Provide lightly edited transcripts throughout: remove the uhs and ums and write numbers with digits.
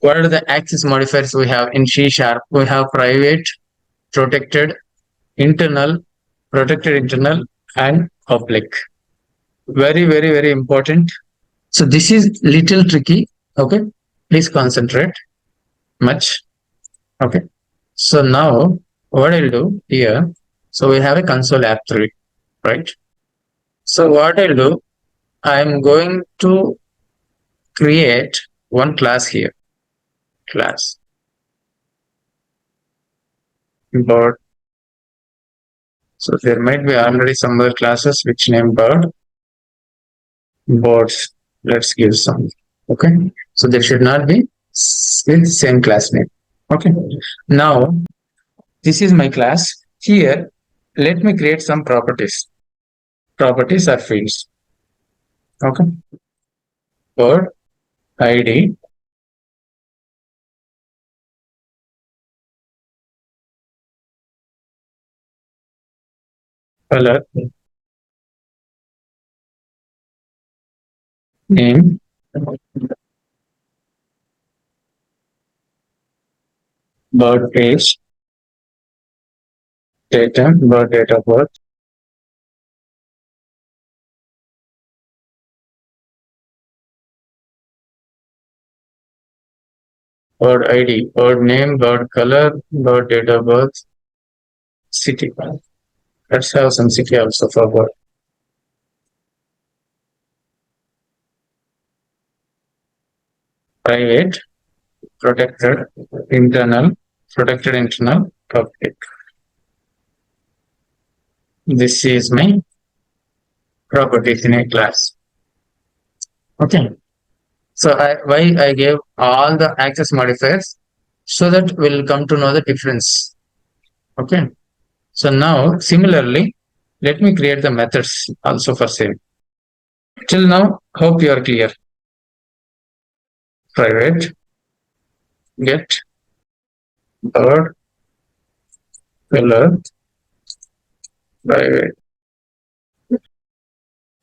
What are the access modifiers we have in C#? We have private, protected, internal, and public. Very, very, very important. So this is little tricky. Okay, please concentrate much. Okay, so now what I'll do here, so we have a console app 3, right? So what I'll do, I'm going to create one class here, class bird. So there might be already some other classes which name birds. Let's give some. Okay, so there should not be with same class name. Okay, now this is my class. Here, let me create some properties. Properties are fields. Okay, bird ID, color, name, bird age, datum, bird date of birth, bird ID, bird name, bird color, bird date of birth, city. Let's have some city also for bird. Private, protected, internal, public. This is my properties in a class. Okay. So why I gave all the access modifiers, so that we'll come to know the difference. Okay. So now similarly, let me create the methods also for same. Till now, hope you are clear. Private, get, bird, color, private.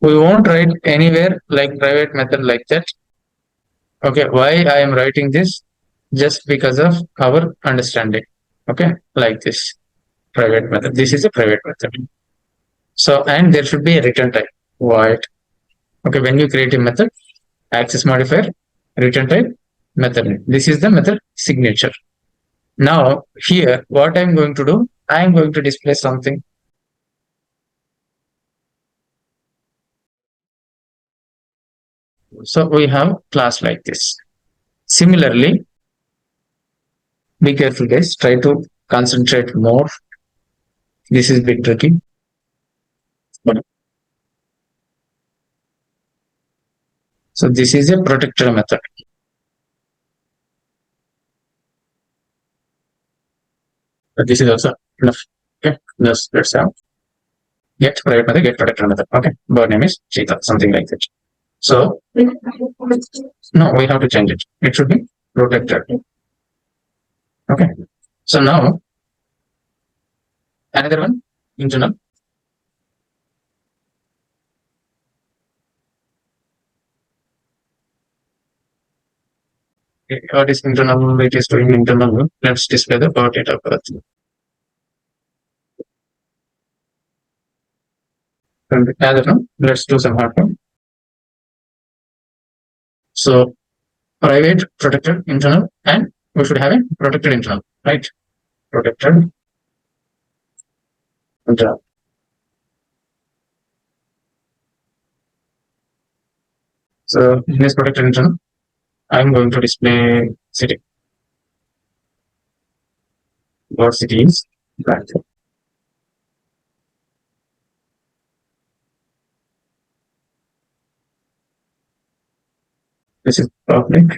We won't write anywhere like private method like that. Okay, why I am writing this? Just because of our understanding. Okay, like this private method. This is a private method. So, and there should be a return type void. Okay, when you create a method, access modifier, return type, method name. This is the method signature. Now here, what I'm going to do, I'm going to display something. So we have class like this. Similarly, be careful guys, try to concentrate more. This is a bit tricky. So this is a protected method. But this is also enough. Okay, let's have get private method, get protected method. Okay, bird name is Cheetah, something like that. So no, we have to change it. It should be protected. Okay. So now another one, internal. What is internal? It is doing internal. Let's display the birth date of birth. And another one, let's do some hard one. So private, protected, internal, and we should have a protected internal, right? Protected internal. So in this protected internal, I'm going to display city. What city is black. This is public.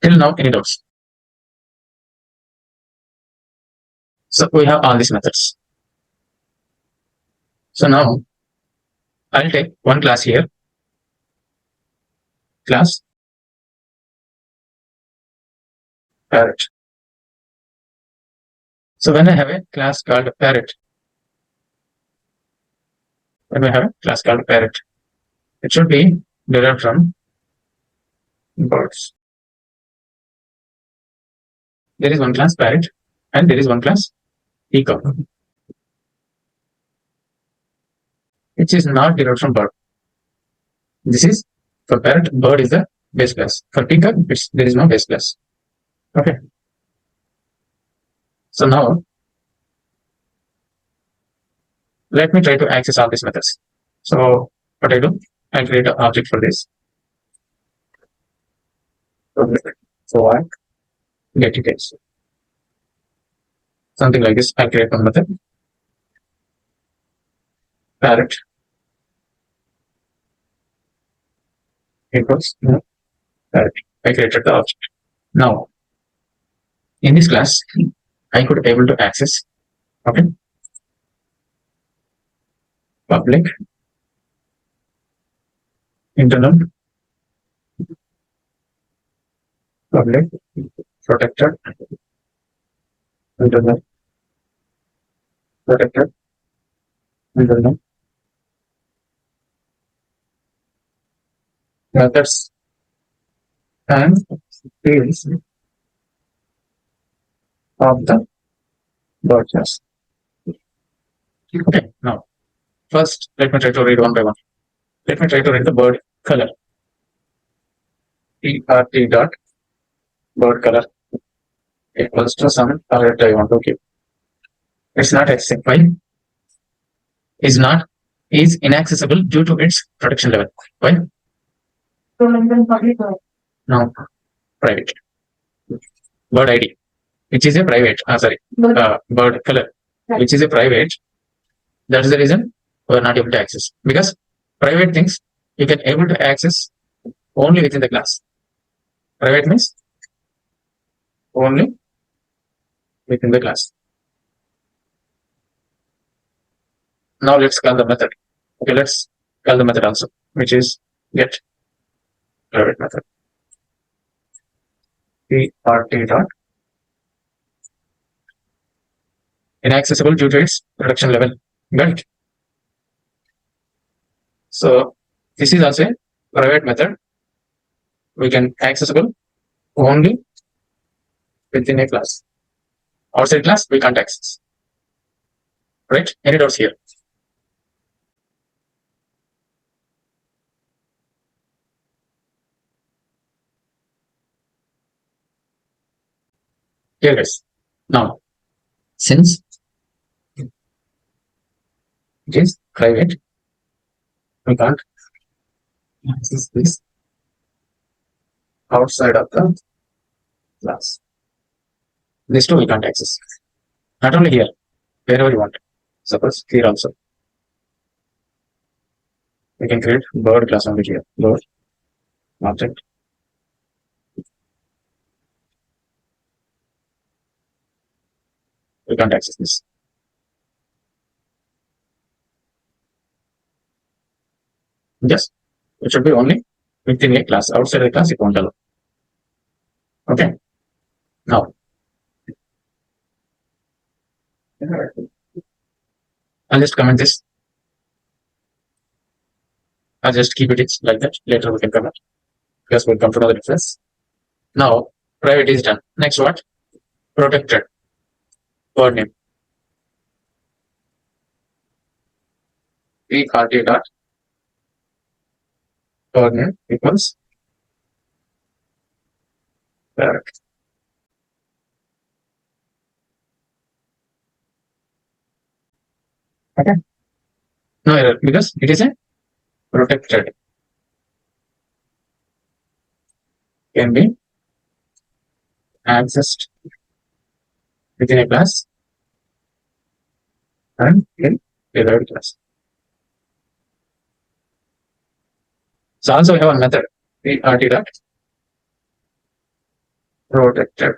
Till now, any doubts? So we have all these methods. So now I'll take one class here. Class parrot. So when I have a class called parrot, Then we have a class called parrot. It should be derived from birds. There is one class parrot and there is one class peacock, which is not derived from bird. This is for parrot, bird is the base class. For peacock, there is no base class. Okay. So now let me try to access all these methods. So what I do, I create an object for this. So I get details. Something like this. I create one method. Parrot equals parrot. I created the object. Now in this class, I could able to access public internal public protected internal protected internal methods and fields of the bird class. Okay, now first let me try to read one by one. Let me try to read the bird color. ERT dot bird color equals to some color I want to give. It's not accessible. Why? Is inaccessible due to its protection level. Why? No, private. Bird ID, which is a private. Bird color, which is a private. That is the reason we are not able to access, because private things you can able to access only within the class. Private means only within the class. Now let's call the method. Okay, let's call the method also, which is get private method. PRT dot inaccessible due to its protection level. Got it? So this is also a private method. We can accessible only within a class. Outside class we can't access. Right? Any doubts here? Here guys. Now, since it is private, we can't access this outside of the class. This too we can't access. Not only here, wherever you want. Suppose here also. We can create bird class only here. Bird object. We can't access this. Yes, it should be only within a class. Outside the class, it won't allow. Okay. Now, I'll just comment this. I'll just keep it like that. Later we can comment, because we'll come to know the difference. Now, private is done. Next, what? Protected. Bird name. PRT dot bird name equals parrot. Okay. No error, because it is a protected. Can be accessed within a class and in derived class. So also we have a method PRT dot protected.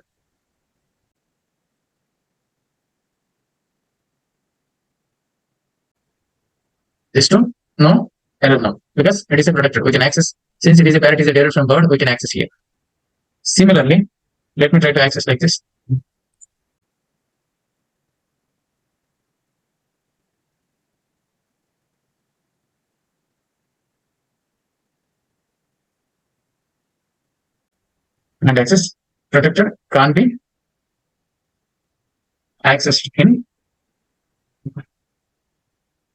This too? No error, no, because it is a protected. We can access, since it is a parrot, is a derived from bird, we can access here. Similarly, let me try to access like this. and access protected can't be accessed in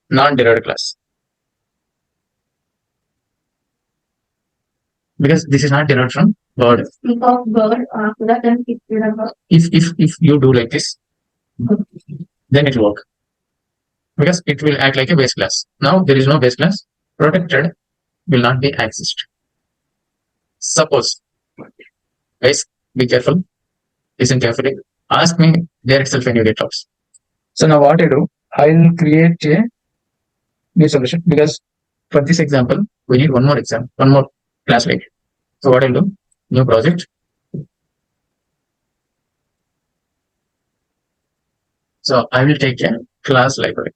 non-derived class because this is not derived from bird. If you do like this, then it will work because it will act like a base class. Now there is no base class. Protected will not be accessed. Suppose, guys, be careful. Listen carefully. Ask me there itself when you get lost. So now what I do, I'll create a new solution because for this example, we need one more class like. So what I'll do, new project. So I will take a class library.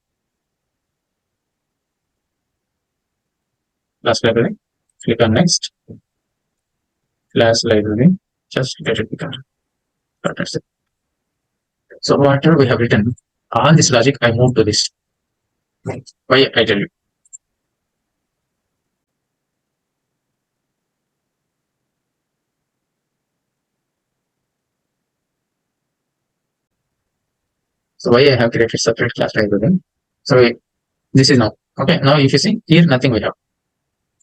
Class library. Click on next. Class library. Just get it become. That's it. So whatever we have written, all this logic I move to this. Why I tell you. So why I have created separate class library. So this is now. Okay, now if you see here, nothing we have.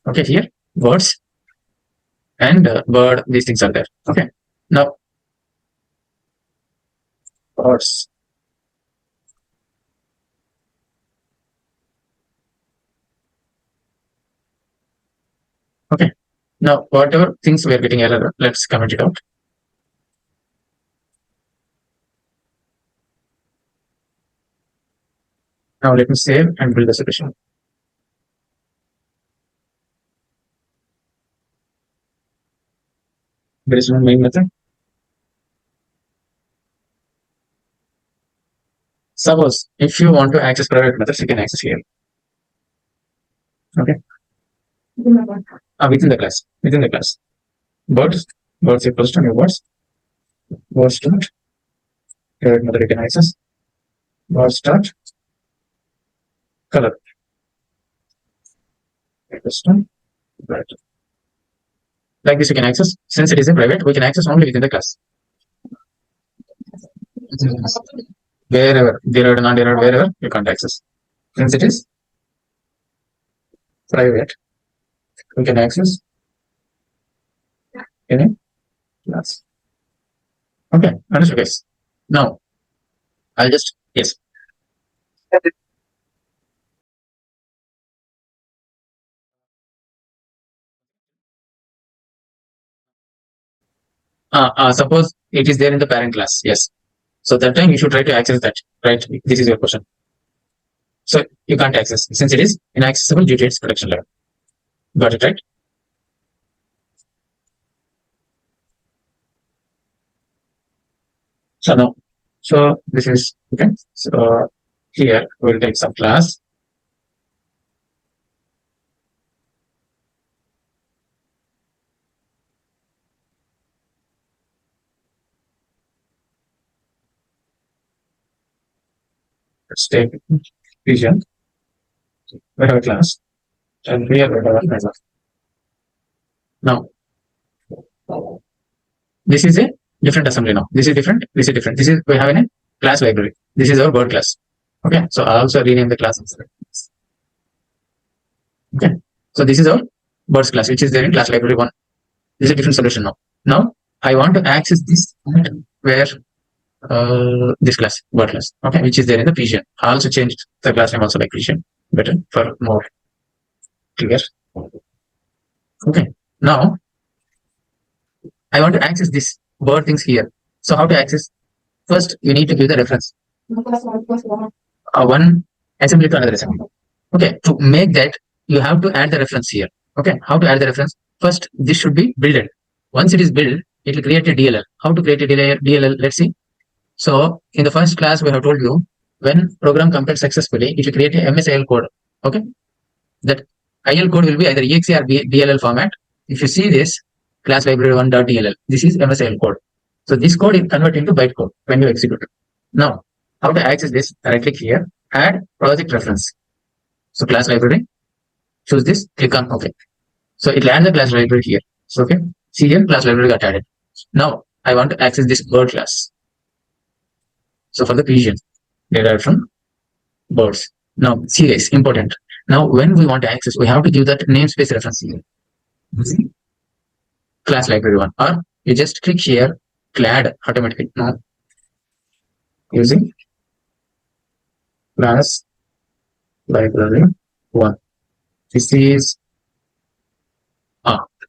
Okay, here words and bird, these things are there. Okay, now words. Okay, now whatever things we are getting error, let's comment it out. Now let me save and build the solution. There is no main method. Suppose if you want to access private methods, you can access here. Okay. Within the class. Birds equals to new birds. Birds start. Private method you can access. Birds start. Color. Equals to bright. Like this you can access. Since it is a private, we can access only within the class. Wherever, derived, non-derived, wherever you can't access. Since it is private, we can access in a class. Okay, understood, guys. Now, I'll just, yes. Suppose it is there in the parent class, yes. So that time you should try to access that, right? This is your question. So you can't access since it is inaccessible due to its protection level. Got it, right? So now, so this is okay. So here we'll take some class. Let's take region. We have a class, and here we have a class. Now, this is a different assembly now. This is different. This is different. This is we have in a class library. This is our bird class. Okay. So I also rename the class. Okay. So this is our birds class, which is there in class library 1. This is a different solution now. Now I want to access this where this class, bird class, okay, which is there in the Pigeon. I also changed the class name also like Pigeon, better for more clear. Okay, now I want to access this bird things here. So how to access? First, you need to give the reference. One assembly to another assembly. Okay, to make that, you have to add the reference here. Okay, how to add the reference? First, this should be built. Once it is built, it will create a DLL. How to create a DLL? Let's see. So in the first class, we have told you when program compiles successfully, it will create a MSIL code. Okay, that IL code will be either exe or DLL format. If you see this class library 1.dll, this is MSIL code. So this code is converted into byte code when you execute it. Now, how to access this? Right click here, add project reference. So class library, choose this, click on OK. So it will add the class library here. So okay, see here class library got added. Now I want to access this bird class. So for the pigeon, derived from birds. Now see guys, important. Now when we want to access, we have to give that namespace reference here. Class library one, or you just click here, clad automatically. Now using class library one. This is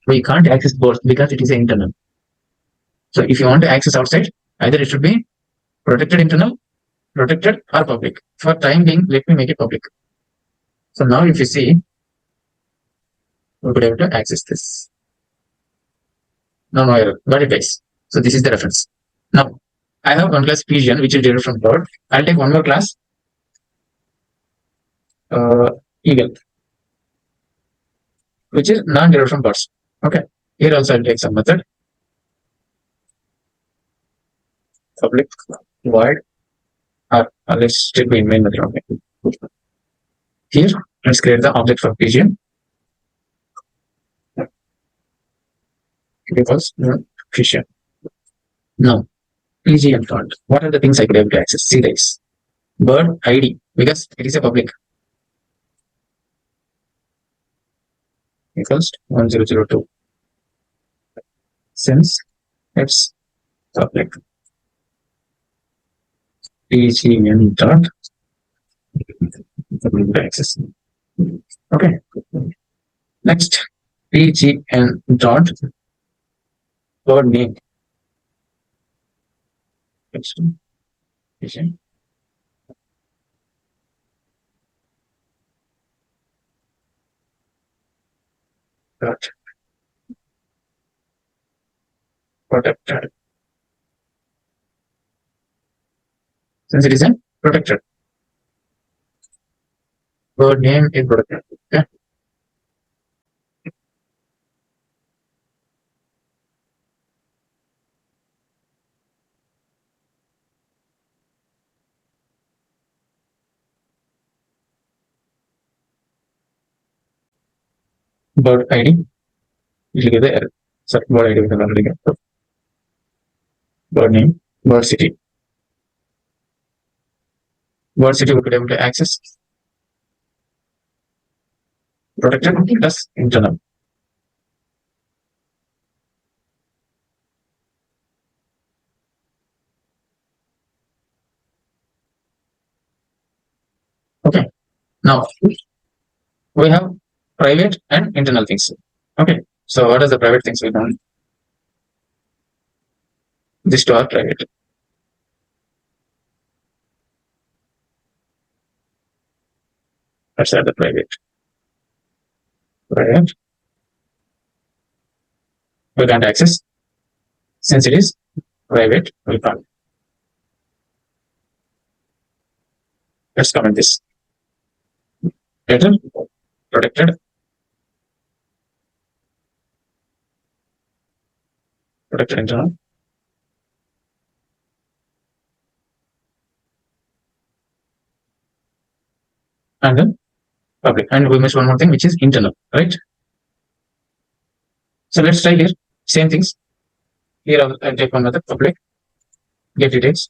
we can't access both because it is internal. So if you want to access outside, either it should be protected internal, protected or public. For time being, let me make it public. So now if you see, we could able to access this. No error. Got it guys. So this is the reference. Now I have one class pigeon which is derived from bird. I'll take one more class eagle, which is non-derived from birds. Okay. Here also I'll take some method. Public void or let's stick with main method. Okay. Here let's create the object for pigeon. Equals pigeon. Now pigeon font. What are the things I could able to access? See this. Bird ID because it is a public. Equals 1002. Since it's public. Pigeon dot access. Okay. Next, pgn dot bird name. Pigeon. Dot protected. Since it is a protected, bird name is protected. Okay. Bird ID. You'll get the error. Sorry, bird ID we can already get. Bird name, bird city. Bird city we could able to access. Protected plus internal. Okay. Now we have private and internal things. Okay. So what are the private things we done? These two are private. Let's add the private. Private. We can't access. Since it is private, we can't. Let's comment this. Better protected. Protected internal. And then public. And we missed one more thing, which is internal, right? So let's try here. Same things. Here I'll take one method, public, get details.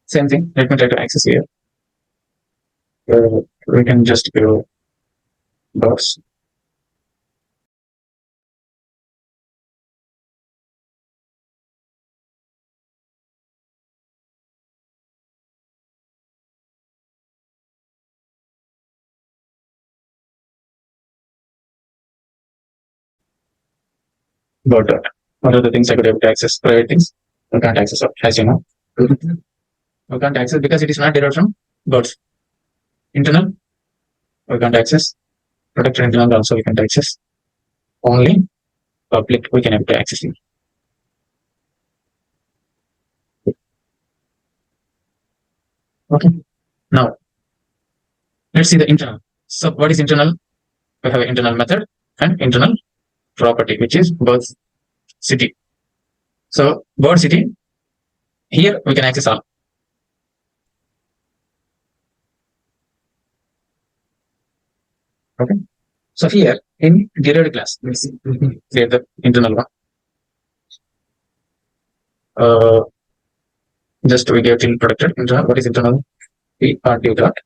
Same thing. Let me try to access here. We can just go box. About that. What are the things I could able to access? Private things. We can't access, as you know. We can't access because it is not derived from birds. Internal, we can't access. Protected internal also we can't access. Only public we can able to access it. Okay. Now let's see the internal. So what is internal? We have an internal method and internal property, which is bird city. So bird city, Here we can access all. Okay. So here in derived class, let's see, create the internal one. Uh, just we get in protected internal. What is internal? PRT dot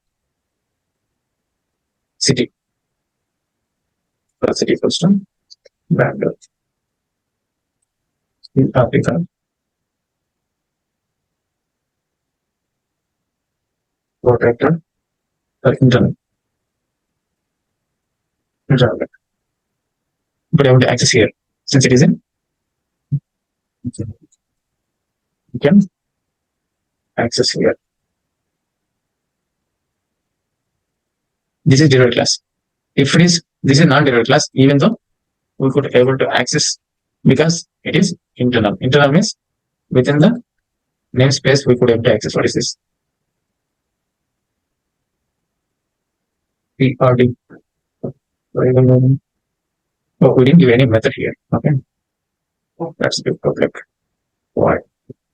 city. City first one. Brand PRT dot protected internal. Internal. But I want to access here since it is in. You can access here. This is derived class. If it is, this is non-derived class, even though we could able to access because it is internal. Internal means within the namespace we could able to access. What is this? PRD. Oh, we didn't give any method here. Okay. Oh, that's the public. Why?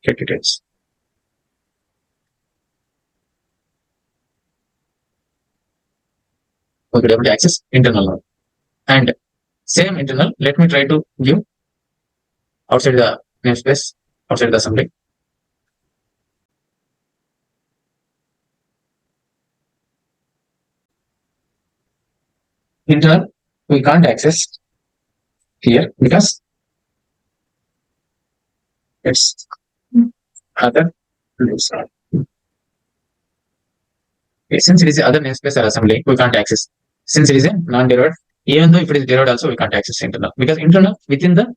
Get details. We could able to access internal now. And same internal, let me try to give outside the namespace, outside the assembly. Internal, we can't access here because it's other. Since it is other namespace or assembly, we can't access. Since it is a non-derived, even though if it is derived also, we can't access internal because internal within the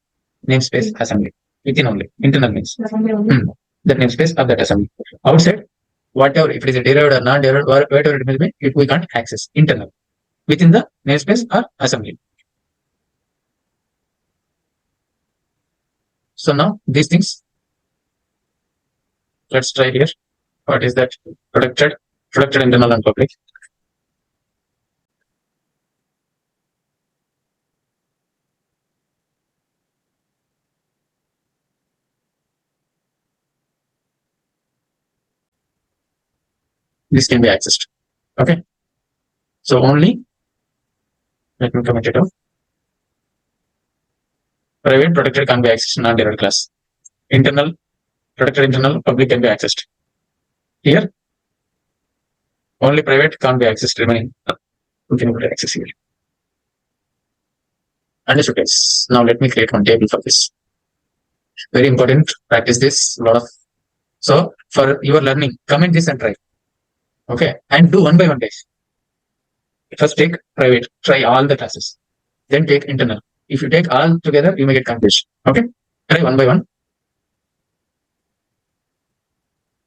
namespace assembly, within only internal means the namespace of that assembly. Outside, whatever if it is a derived or non-derived or whatever it may be, we can't access internal within the namespace or assembly. So now these things, let's try here. What is that? Protected internal and public. This can be accessed. Okay. So only, let me comment it out. Private protected can be accessed non-derived class. Internal, protected internal, public can be accessed. Here, only private can't be accessed remaining. We can able to access here. Understood, guys. Now let me create one table for this. Very important. Practice this. A lot of. So for your learning, comment this and try. Okay, and do one by one, guys. First take private, try all the classes. Then take internal. If you take all together, you may get confused. Okay, try one by one.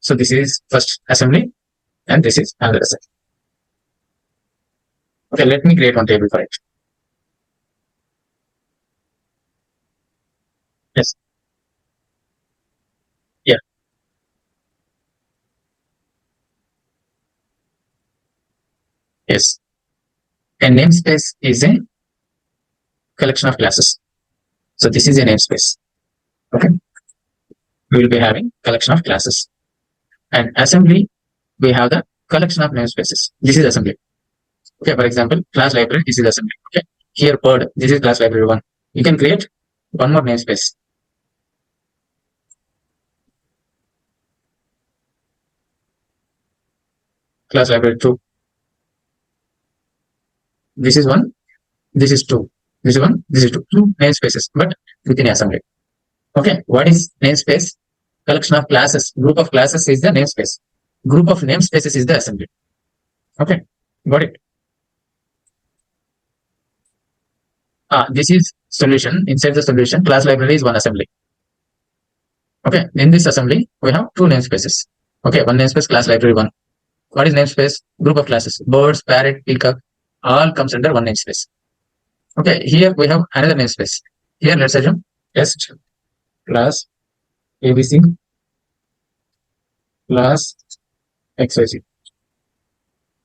So this is first assembly, and this is another assembly. Okay, let me create one table for it. Yes. Yeah. Yes. A namespace is a collection of classes. So this is a namespace. Okay. We will be having collection of classes. And assembly, we have the collection of namespaces. This is assembly. Okay, for example, class library, this is assembly. Okay. Here pod, this is class library 1. You can create one more namespace. Class library 2. This is 1, this is 2. This is 1, this is 2. Two namespaces, but within assembly. Okay, what is namespace? Collection of classes. Group of classes is the namespace. Group of namespaces is the assembly. Okay, got it. This is solution. Inside the solution, class library is one assembly. Okay, in this assembly, we have two namespaces. Okay, one namespace, class library 1. What is namespace? Group of classes. Birds, parrot, peacock, all comes under one namespace. Okay, here we have another namespace. Here, let's assume test class ABC class XYZ.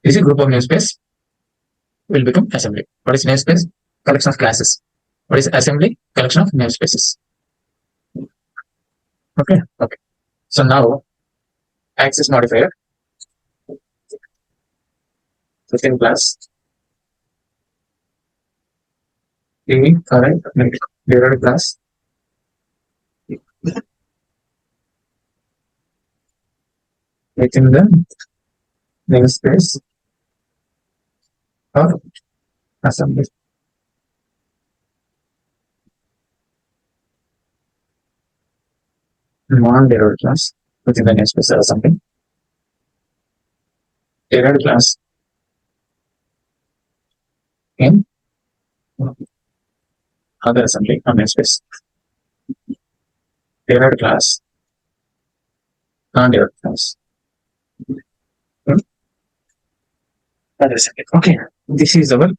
This is group of namespace will become assembly. What is namespace? Collection of classes. What is assembly? Collection of namespaces. Okay. So now access modifier within class the current derived class within the namespace of assembly. Non-derived class within the namespace or something. Derived class in other assembly or namespace. Derived class, non-derived class. Other assembly. Okay, this is our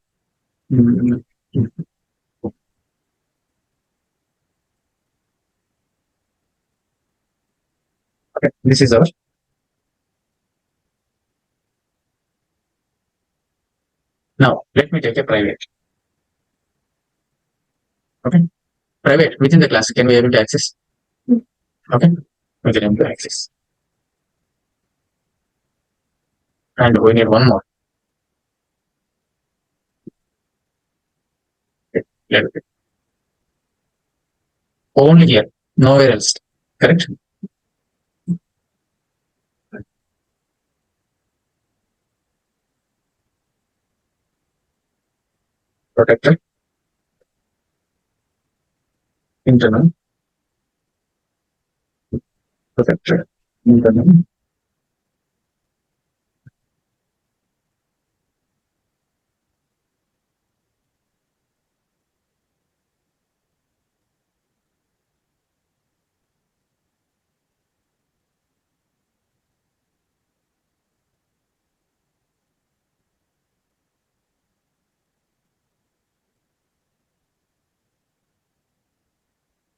okay, this is our now let me take a private. Okay, private within the class can we able to access? Okay, we can able to access. And we need one more. Okay. Only here, nowhere else. Correct? Protected, internal, protected, internal.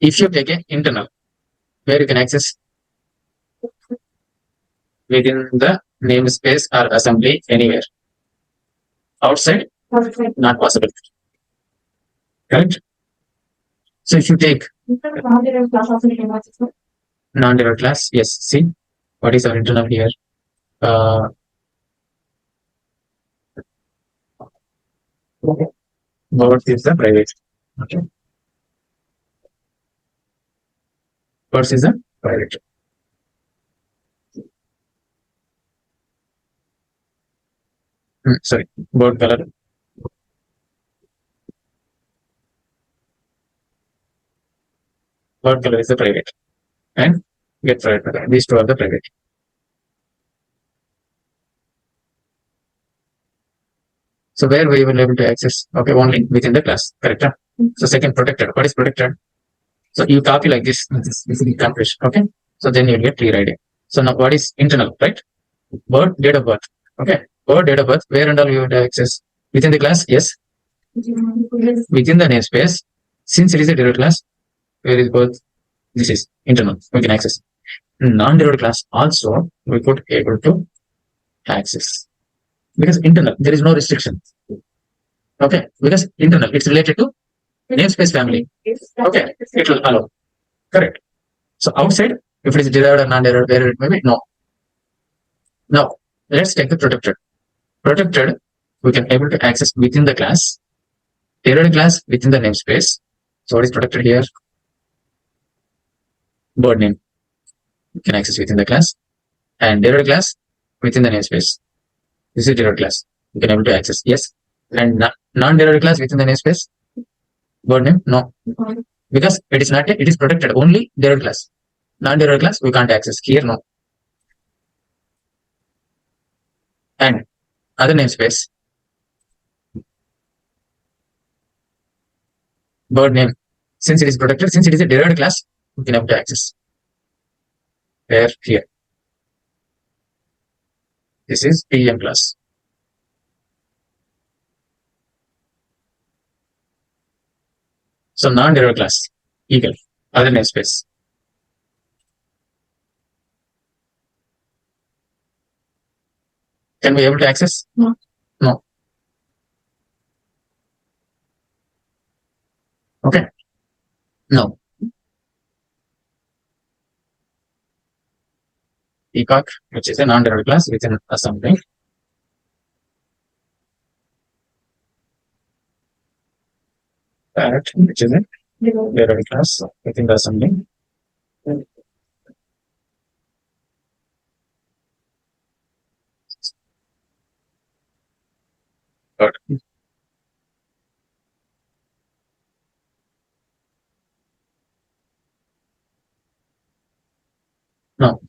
If you take an internal, where you can access within the namespace or assembly anywhere. Outside, not possible. Correct? So if you take non-derived class, yes, see what is our internal here? What is the private? Okay. What is the private? Sorry, board color. Board color is the private. And get private. These two are the private. So where we will able to access? Okay, only within the class. Correct? So second protected. What is protected? So you copy like this. This is accomplished. Okay. So then you'll get clear idea. So now what is internal, right? Birth, date of birth. Okay. Birth, date of birth. Where and all you have to access? Within the class? Yes. Within the namespace. Since it is a derived class, where is birth? This is internal. We can access. Non-derived class also we could able to access. Because internal, there is no restriction. Okay. Because internal, it's related to namespace family. Okay. It will allow. Correct. So outside, if it is derived or non-derived, where it may be, no. Now, let's take the protected. Protected, we can able to access within the class, derived class within the namespace. So what is protected here? Bird name. You can access within the class. And derived class within the namespace. This is derived class. You can able to access. Yes. And non-derived class within the namespace. Bird name? No. Because it is not, it is protected. Only derived class. Non-derived class, we can't access. Here, no. And other namespace. Bird name. Since it is protected, since it is a derived class, we can have to access. Where here. This is PM class. So non-derived class, eagle, other namespace. Can we able to access? No. No. Okay. No. peacock, which is a non-derived class within assembly. Parrot, which is a derived class within the assembly. Got it. No,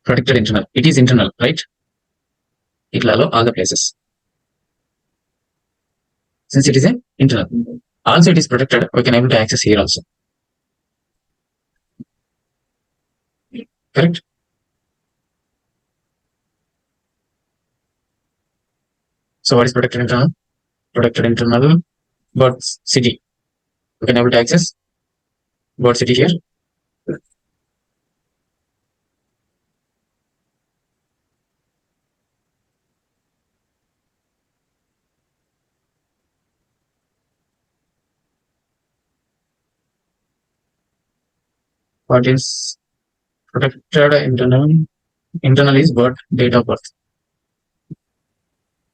protected internal. It is internal, right? It will allow all the places. Since it is an internal. Also, it is protected. We can able to access here also. Correct? So what is protected internal? Protected internal bird city. We can able to access bird city here. What is protected internal? Internal is birth, date of birth.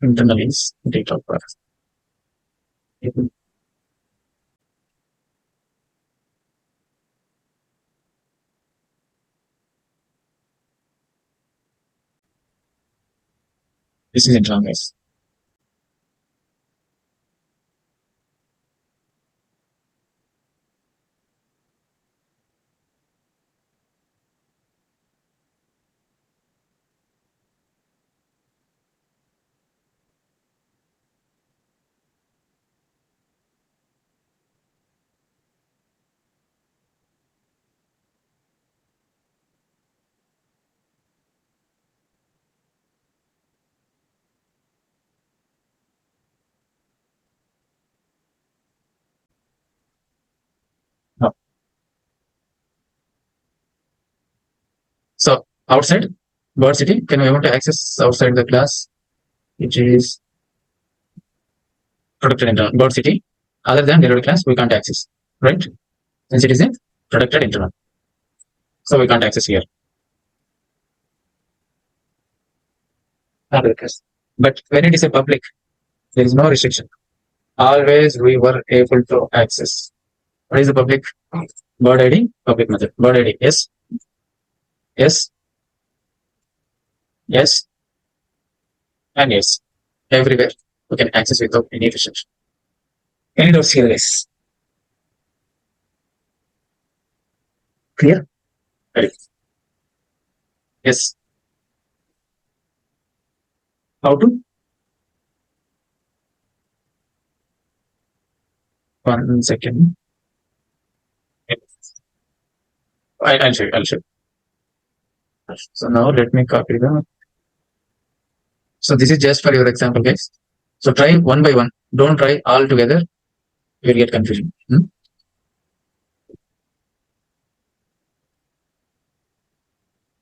Internal is date of birth. This is internal, guys. No. So outside bird city, can we able to access outside the class, which is protected internal bird city? Other than derived class, we can't access, right? Since it is a protected internal, so we can't access here. But when it is a public, there is no restriction. Always we were able to access. What is the public? Bird ID, public method. Bird ID, yes, yes, yes, and yes. Everywhere we can access without any restriction. Any doubts here, guys? Clear? Ready? Yes. How to? 1 second. I'll show you. I'll show you. So now let me copy the. So this is just for your example, guys. So try one by one. Don't try all together. You will get confusion.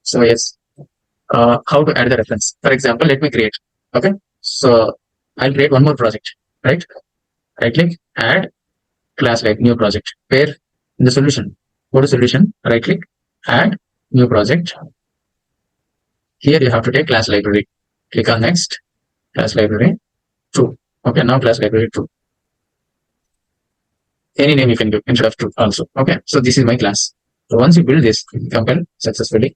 So yes, how to add the reference. For example, let me create. Okay. So I'll create one more project. Right. Right click, add class like new project. Where in the solution? Go to solution. Right click, add new project. Here you have to take class library. Click on next. Class library true. Okay. Now class library true. Any name you can give instead of true also. Okay. So this is my class. So once you build this, compile successfully.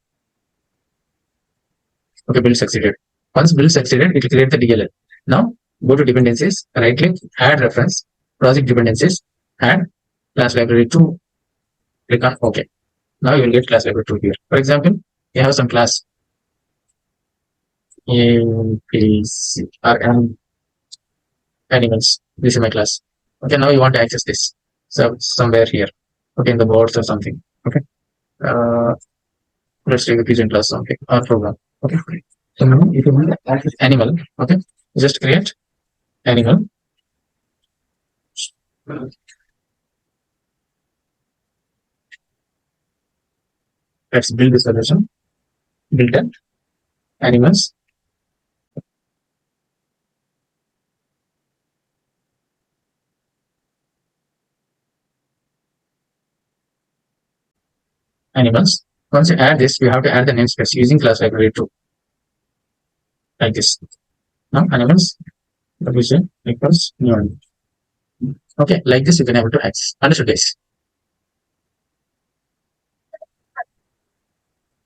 Okay, build succeeded. Once build succeeded, it will create the DLL. Now go to dependencies, right click, add reference, project dependencies, add class library 2, click on OK. Now you will get class library 2 here. For example, you have some class APC RM animals. This is my class. Okay, now you want to access this. So somewhere here. Okay, in the boards or something. Okay. Let's take the pigeon class, okay, or program. Okay. So now if you want to access animal, okay, just create animal. Let's build the solution. Build an animals. Animals. Once you add this, you have to add the namespace using class library too, like this. Now animals publisher equals new. Okay, like this you can able to access. Understood, guys?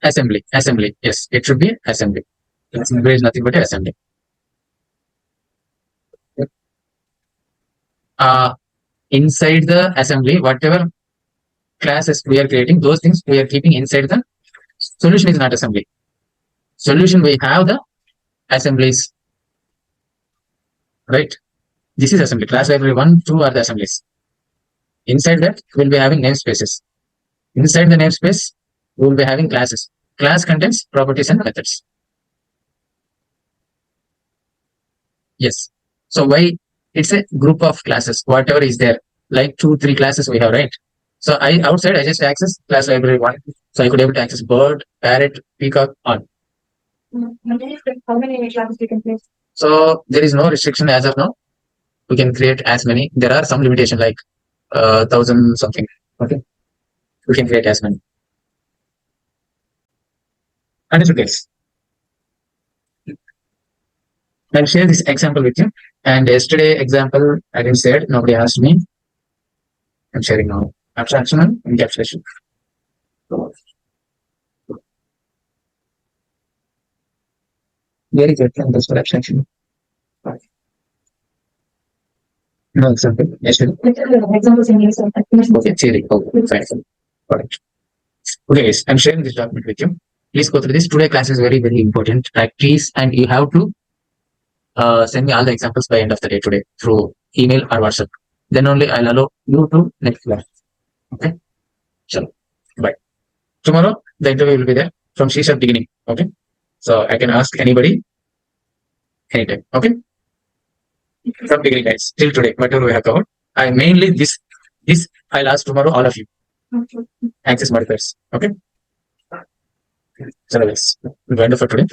Assembly. Yes, it should be assembly. Assembly is nothing but assembly. Uh, Inside the assembly, whatever classes we are creating, those things we are keeping inside the solution is not assembly. Solution we have the assemblies, right? This is assembly. Class library 1, 2 are the assemblies. Inside that, we'll be having namespaces. Inside the namespace, we will be having classes. Class contains properties and methods. Yes. So why it's a group of classes, whatever is there, like 2, 3 classes we have, right? So outside I just access class library 1. So I could able to access bird, parrot, peacock, on. How many classes you can place? So there is no restriction as of now. We can create as many. There are some limitation like 1,000 something. Okay. We can create as many. Understood, guys? I'll share this example with you. And yesterday example, I didn't say it. Nobody asked me. I'm sharing now. Abstraction and encapsulation. Very good. Understood abstraction. No example. Yesterday. Examples in use of Okay, theory. Okay, fine. Got it. Okay, guys, I'm sharing this document with you. Please go through this. Today class is very, very important. Practice, and you have to send me all the examples by end of the day today through email or WhatsApp. Then only I'll allow you to next class. Okay. Sure. Bye. Tomorrow the interview will be there from C# beginning. Okay. So I can ask anybody anytime. Okay. From beginning, guys, till today, whatever we have covered. I mainly this I'll ask tomorrow all of you. Access modifiers. Okay. So guys, we'll end for today.